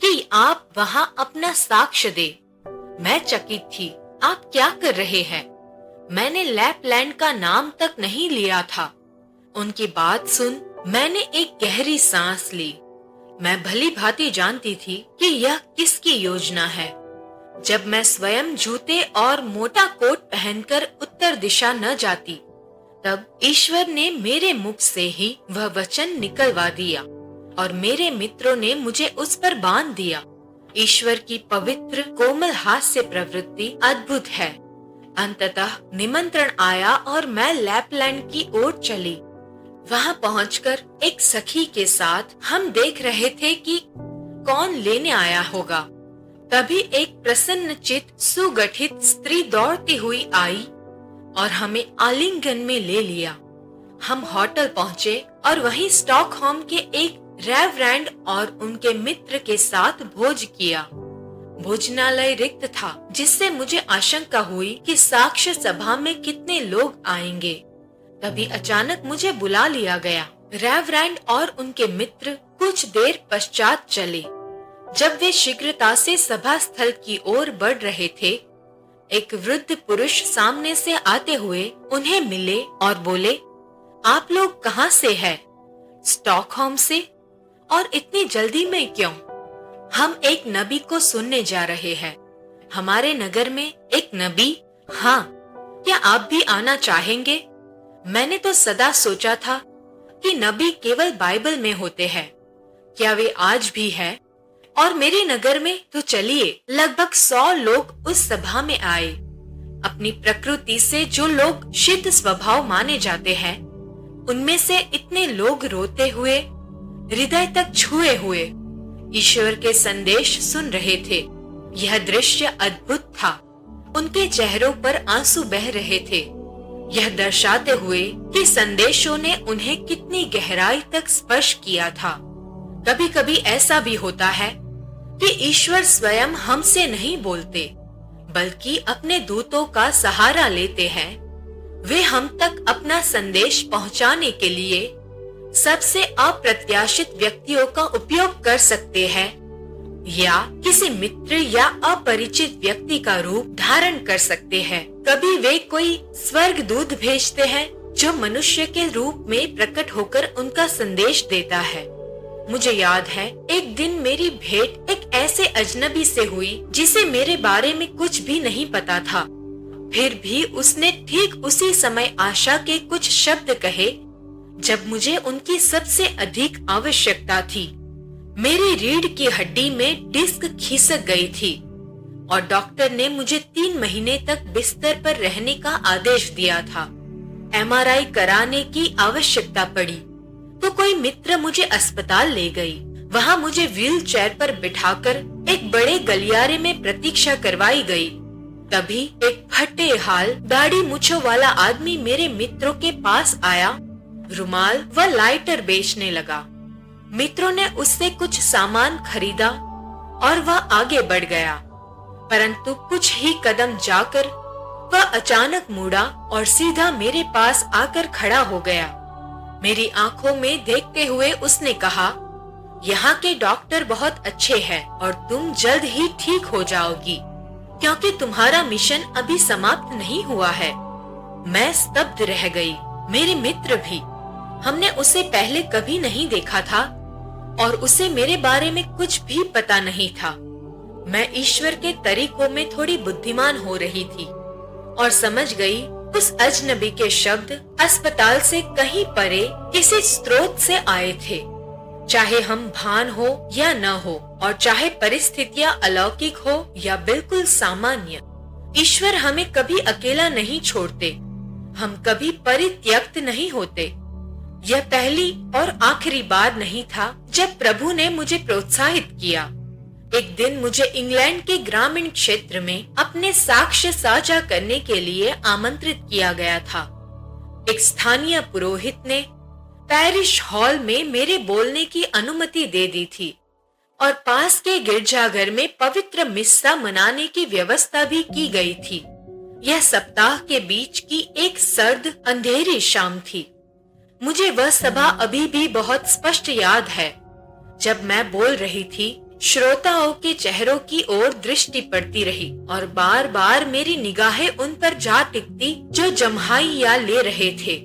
कि आप वहां अपना साक्ष्य दे। मैं चकित थी, आप क्या कर रहे हैं? मैंने लैपलैंड का नाम तक नहीं लिया था। उनकी बात सुन मैंने एक गहरी सांस ली। मैं भली भांति जानती थी कि यह किसकी योजना है। जब मैं स्वयं जूते और मोटा कोट पहनकर उत्तर दिशा न जाती, तब ईश्वर ने मेरे मुख से ही वह वचन निकलवा दिया और मेरे मित्रों ने मुझे उस पर बांध दिया। ईश्वर की पवित्र कोमल हास्य प्रवृत्ति अद्भुत है। अंततः निमंत्रण आया और मैं लैपलैंड की ओर चली। वहां पहुंचकर एक सखी के साथ हम देख रहे थे कि कौन लेने आया होगा। तभी एक प्रसन्नचित्त सुगठित स्त्री दौड़ती हुई आई और हमें आलिंगन में ले लिया। हम होटल पहुंचे और वहीं स्टॉकहोम के एक रेवरेंड और उनके मित्र के साथ भोज किया। भोजनालय रिक्त था, जिससे मुझे आशंका हुई कि साक्ष्य सभा में कितने लोग आएंगे। तभी अचानक मुझे बुला लिया गया। रेवरेंड और उनके मित्र कुछ देर पश्चात चले। जब वे शीघ्रता से सभा स्थल की ओर बढ़ रहे थे, एक वृद्ध पुरुष सामने से आते हुए उन्हें मिले और बोले, आप लोग कहाँ से हैं? स्टॉकहोम से? और इतनी जल्दी में क्यों? हम एक नबी को सुनने जा रहे हैं। हमारे नगर में एक नबी? हाँ, क्या आप भी आना चाहेंगे? मैंने तो सदा सोचा था कि नबी केवल बाइबल में होते हैं। क्या वे आज भी हैं? और मेरे नगर में तो चलिए लगभग 100 लोग उस सभा में आए। अपनी प्रकृति से जो लोग सिद्ध स्वभाव माने जाते हैं, उनमें से इतने लोग रोते हुए, हृदय तक छुए हुए ईश्वर के संदेश सुन रहे थे। यह दृश्य अद्भुत था। उनके चेहरों पर आंसू बह रहे थे, यह दर्शाते हुए कि संदेशों ने उन्हें कितनी गहराई तक स्पर्श किया था। कभी कभी ऐसा भी होता है कि ईश्वर स्वयं हमसे नहीं बोलते, बल्कि अपने दूतों का सहारा लेते हैं। वे हम तक अपना संदेश पहुंचाने के लिए सबसे अप्रत्याशित व्यक्तियों का उपयोग कर सकते हैं, या किसी मित्र या अपरिचित व्यक्ति का रूप धारण कर सकते हैं। कभी वे कोई स्वर्गदूत भेजते हैं जो मनुष्य के रूप में प्रकट होकर उनका संदेश देता है। मुझे याद है, एक दिन मेरी भेंट एक ऐसे अजनबी से हुई जिसे मेरे बारे में कुछ भी नहीं पता था। फिर भी उसने ठीक उसी समय आशा के कुछ शब्द कहे जब मुझे उनकी सबसे अधिक आवश्यकता थी। मेरी रीढ़ की हड्डी में डिस्क खिसक गई थी और डॉक्टर ने मुझे 3 महीने तक बिस्तर पर रहने का आदेश दिया था। MRI कराने की आवश्यकता पड़ी तो कोई मित्र मुझे अस्पताल ले गई। वहां मुझे व्हील चेयर पर बिठाकर एक बड़े गलियारे में प्रतीक्षा करवाई गई। तभी एक फटे हाल दाढ़ी मूंछों वाला आदमी मेरे मित्रों के पास आया, रुमाल व लाइटर बेचने लगा। मित्रों ने उससे कुछ सामान खरीदा और वह आगे बढ़ गया, परंतु कुछ ही कदम जाकर वह अचानक मुड़ा और सीधा मेरे पास आकर खड़ा हो गया। मेरी आंखों में देखते हुए उसने कहा, यहाँ के डॉक्टर बहुत अच्छे हैं और तुम जल्द ही ठीक हो जाओगी, क्योंकि तुम्हारा मिशन अभी समाप्त नहीं हुआ है। मैं स्तब्ध रह गई, मेरे मित्र भी। हमने उसे पहले कभी नहीं देखा था और उसे मेरे बारे में कुछ भी पता नहीं था। मैं ईश्वर के तरीकों में थोड़ी बुद्धिमान हो रही थी और समझ गई उस अजनबी के शब्द अस्पताल से कहीं परे किसी स्रोत से आए थे। चाहे हम भान हो या न हो, और चाहे परिस्थितियां अलौकिक हो या बिल्कुल सामान्य, ईश्वर हमें कभी अकेला नहीं छोड़ते। हम कभी परित्यक्त नहीं होते। यह पहली और आखिरी बार नहीं था जब प्रभु ने मुझे प्रोत्साहित किया। एक दिन मुझे इंग्लैंड के ग्रामीण क्षेत्र में अपने साक्ष्य साझा करने के लिए आमंत्रित किया गया था। एक स्थानीय पुरोहित ने पैरिश हॉल में मेरे बोलने की अनुमति दे दी थी और पास के गिरजाघर में पवित्र मिस्सा मनाने की व्यवस्था भी की गई थी। यह सप्ताह के बीच की एक सर्द अंधेरी शाम थी। मुझे वह सभा अभी भी बहुत स्पष्ट याद है। जब मैं बोल रही थी, श्रोताओं के चेहरों की ओर दृष्टि पड़ती रही और बार बार मेरी निगाहें उन पर जा टिकती जो जम्हाइयां ले रहे थे।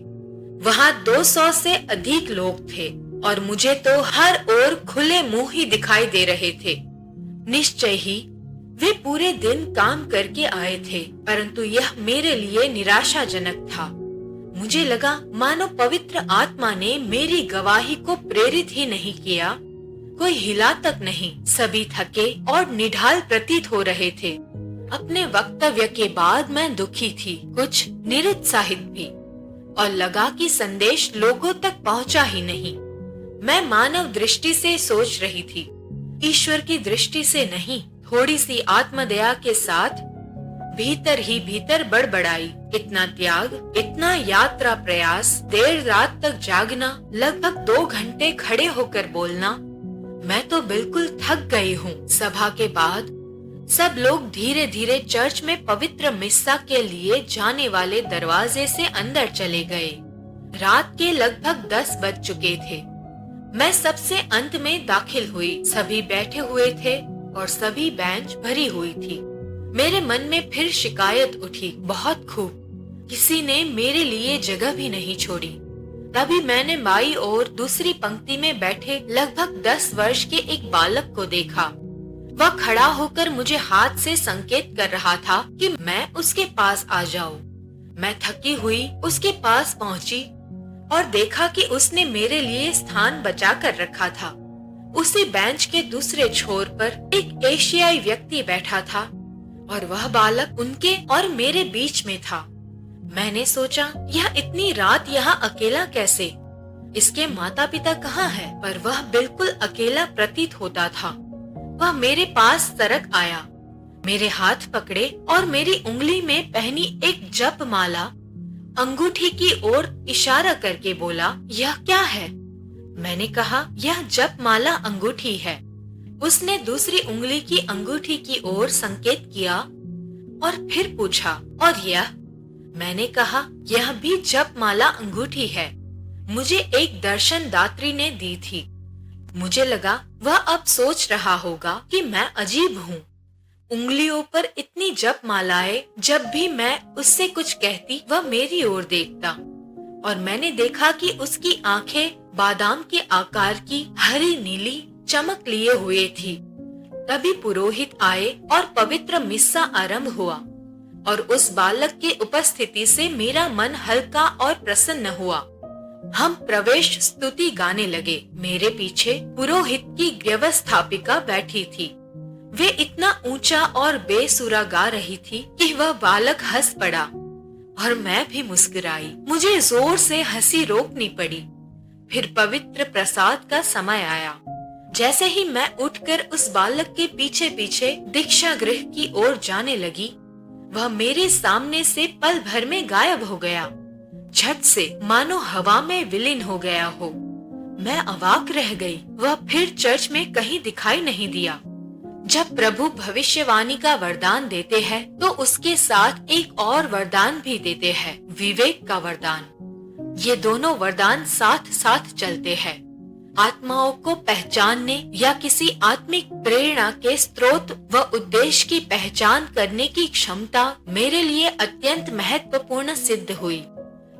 वहां 200 से अधिक लोग थे। और मुझे तो हर ओर खुले मुंह ही दिखाई दे रहे थे। निश्चय ही वे पूरे दिन काम करके आए थे, परंतु यह मेरे लिए निराशाजनक था। मुझे लगा मानो पवित्र आत्मा ने मेरी गवाही को प्रेरित ही नहीं किया। कोई हिला तक नहीं, सभी थके और निढाल प्रतीत हो रहे थे। अपने वक्तव्य के बाद मैं दुखी थी, कुछ निरुत्साहित भी, और लगा कि संदेश लोगों तक पहुंचा ही नहीं। मैं मानव दृष्टि से सोच रही थी, ईश्वर की दृष्टि से नहीं। थोड़ी सी आत्मदया के साथ भीतर ही भीतर बड़बड़ाई। इतना त्याग, इतना यात्रा प्रयास, देर रात तक जागना, लगभग 2 घंटे खड़े होकर बोलना, मैं तो बिल्कुल थक गई हूँ। सभा के बाद सब लोग धीरे धीरे चर्च में पवित्र मिस्सा के लिए जाने वाले दरवाजे से अंदर चले गए। रात के लगभग 10 बज चुके थे। मैं सबसे अंत में दाखिल हुई। सभी बैठे हुए थे और सभी बेंच भरी हुई थी। मेरे मन में फिर शिकायत उठी, बहुत खूब, किसी ने मेरे लिए जगह भी नहीं छोड़ी। तभी मैंने बाई और दूसरी पंक्ति में बैठे लगभग 10 वर्ष के एक बालक को देखा। वह खड़ा होकर मुझे हाथ से संकेत कर रहा था कि मैं उसके पास आ जाऊं। मैं थकी हुई उसके पास पहुंची और देखा कि उसने मेरे लिए स्थान बचा कर रखा था। उसी बेंच के दूसरे छोर पर एक एशियाई व्यक्ति बैठा था और वह बालक उनके और मेरे बीच में था। मैंने सोचा, यह इतनी रात यहाँ अकेला कैसे? इसके माता पिता कहाँ हैं? पर वह बिल्कुल अकेला प्रतीत होता था। वह मेरे पास सरक आया, मेरे हाथ पकड़े और मेरी उंगली में पहनी एक जप माला अंगूठी की ओर इशारा करके बोला, यह क्या है? मैंने कहा, यह जप माला अंगूठी है। उसने दूसरी उंगली की अंगूठी की ओर संकेत किया और फिर पूछा, और यह? मैंने कहा, यह भी जप माला अंगूठी है, मुझे एक दर्शन दात्री ने दी थी। मुझे लगा वह अब सोच रहा होगा कि मैं अजीब हूँ। उंगलियों पर इतनी जप मालाएं, जब भी मैं उससे कुछ कहती वह मेरी ओर देखता, और मैंने देखा कि उसकी आंखें बादाम के आकार की हरी नीली चमक लिए हुए थी। तभी पुरोहित आए और पवित्र मिस्सा आरंभ हुआ, और उस बालक के उपस्थिति से मेरा मन हल्का और प्रसन्न हुआ। हम प्रवेश स्तुति गाने लगे। मेरे पीछे पुरोहित की व्यवस्थापिका बैठी थी। वे इतना ऊंचा और बेसुरा गा रही थी कि वह बालक हंस पड़ा और मैं भी मुस्कुराई। मुझे जोर से हंसी रोकनी पड़ी। फिर पवित्र प्रसाद का समय आया। जैसे ही मैं उठकर उस बालक के पीछे पीछे दीक्षा गृह की ओर जाने लगी, वह मेरे सामने से पल भर में गायब हो गया, झट से मानो हवा में विलीन हो गया हो। मैं अवाक रह गई। वह फिर चर्च में कहीं दिखाई नहीं दिया। जब प्रभु भविष्यवाणी का वरदान देते हैं, तो उसके साथ एक और वरदान भी देते हैं, विवेक का वरदान। ये दोनों वरदान साथ साथ चलते हैं। आत्माओं को पहचानने या किसी आत्मिक प्रेरणा के स्रोत व उद्देश्य की पहचान करने की क्षमता मेरे लिए अत्यंत महत्वपूर्ण सिद्ध हुई।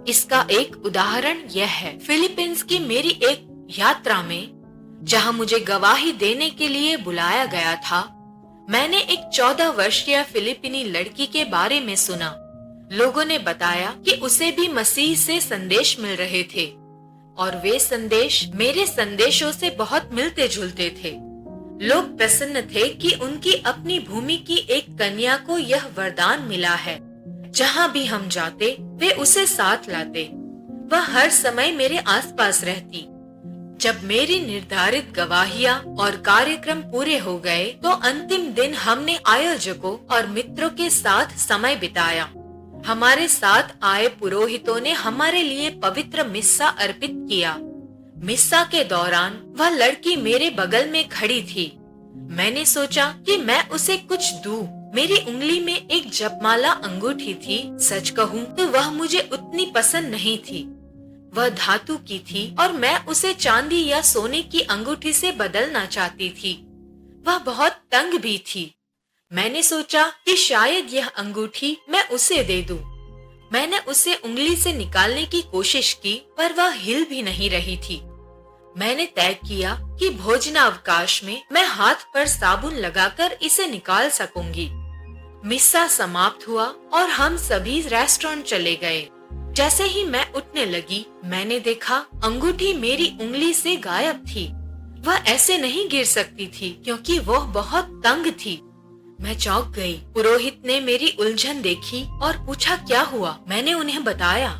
इसका एक उदाहरण यह है, फिलीपींस की मेरी एक यात्रा में, जहां मुझे गवाही देने के लिए बुलाया गया था, मैंने एक 14 वर्षीय फिलिपीनी लड़की के बारे में सुना। लोगों ने बताया कि उसे भी मसीह से संदेश मिल रहे थे, और वे संदेश मेरे संदेशों से बहुत मिलते जुलते थे। लोग प्रसन्न थे कि उनकी अपनी भूमि की एक कन्या को यह वरदान मिला है। जहाँ भी हम जाते, वे उसे साथ लाते। वह हर समय मेरे आसपास रहती। जब मेरी निर्धारित गवाहियां और कार्यक्रम पूरे हो गए, तो अंतिम दिन हमने आयोजकों और मित्रों के साथ समय बिताया। हमारे साथ आए पुरोहितों ने हमारे लिए पवित्र मिस्सा अर्पित किया। मिस्सा के दौरान वह लड़की मेरे बगल में खड़ी थी। मैंने सोचा कि मैं उसे कुछ दूं। मेरी उंगली में एक जपमाला अंगूठी थी। सच कहूँ तो वह मुझे उतनी पसंद नहीं थी। वह धातु की थी और मैं उसे चांदी या सोने की अंगूठी से बदलना चाहती थी। वह बहुत तंग भी थी। मैंने सोचा कि शायद यह अंगूठी मैं उसे दे दूं। मैंने उसे उंगली से निकालने की कोशिश की, पर वह हिल भी नहीं रही थी। मैंने तय किया कि भोजनावकाश में मैं हाथ पर साबुन लगाकर इसे निकाल सकूंगी। मिस्सा समाप्त हुआ और हम सभी रेस्टोरेंट चले गए। जैसे ही मैं उठने लगी, मैंने देखा अंगूठी मेरी उंगली से गायब थी। वह ऐसे नहीं गिर सकती थी क्योंकि वह बहुत तंग थी। मैं चौंक गई। पुरोहित ने मेरी उलझन देखी और पूछा क्या हुआ। मैंने उन्हें बताया।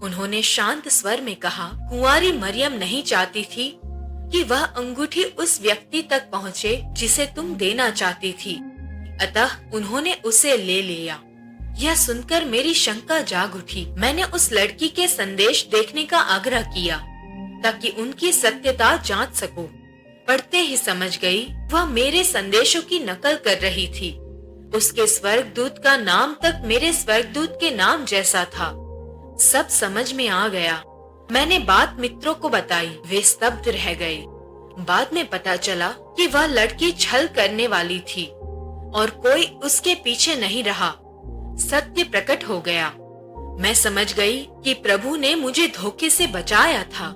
उन्होंने शांत स्वर में कहा, कुंवारी मरियम नहीं चाहती थी कि वह अंगूठी उस व्यक्ति तक पहुँचे जिसे तुम देना चाहती थी, अतः उन्होंने उसे ले लिया। यह सुनकर मेरी शंका जाग उठी। मैंने उस लड़की के संदेश देखने का आग्रह किया ताकि उनकी सत्यता जांच सकूं। पढ़ते ही समझ गई वह मेरे संदेशों की नकल कर रही थी। उसके स्वर्गदूत का नाम तक मेरे स्वर्गदूत के नाम जैसा था। सब समझ में आ गया। मैंने बात मित्रों को बताई। वे स्तब्ध रह गए। बाद में पता चला कि वह लड़की छल करने वाली थी और कोई उसके पीछे नहीं रहा। सत्य प्रकट हो गया। मैं समझ गई कि प्रभु ने मुझे धोखे से बचाया था।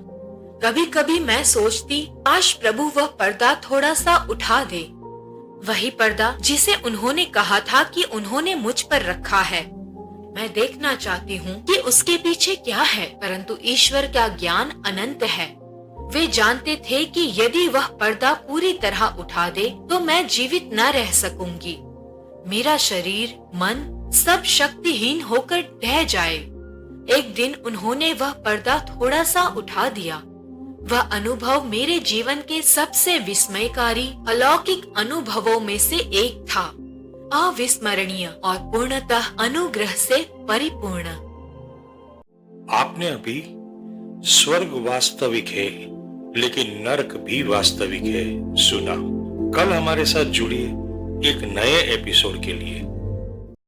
कभी कभी मैं सोचती, काश प्रभु वह पर्दा थोड़ा सा उठा दे, वही पर्दा जिसे उन्होंने कहा था कि उन्होंने मुझ पर रखा है। मैं देखना चाहती हूँ कि उसके पीछे क्या है, परंतु ईश्वर का ज्ञान अनंत है। वे जानते थे कि यदि वह पर्दा पूरी तरह उठा दे तो मैं जीवित न रह सकूंगी। मेरा शरीर, मन सब शक्तिहीन होकर ढह जाए। एक दिन उन्होंने वह पर्दा थोड़ा सा उठा दिया। वह अनुभव मेरे जीवन के सबसे विस्मयकारी अलौकिक अनुभवों में से एक था। अविस्मरणीय और पूर्णतः अनुग्रह से परिपूर्ण। आपने अभी स्वर्ग वास्तविक है लेकिन नरक भी वास्तविक है सुना। कल हमारे साथ जुड़िए एक नए एपिसोड के लिए।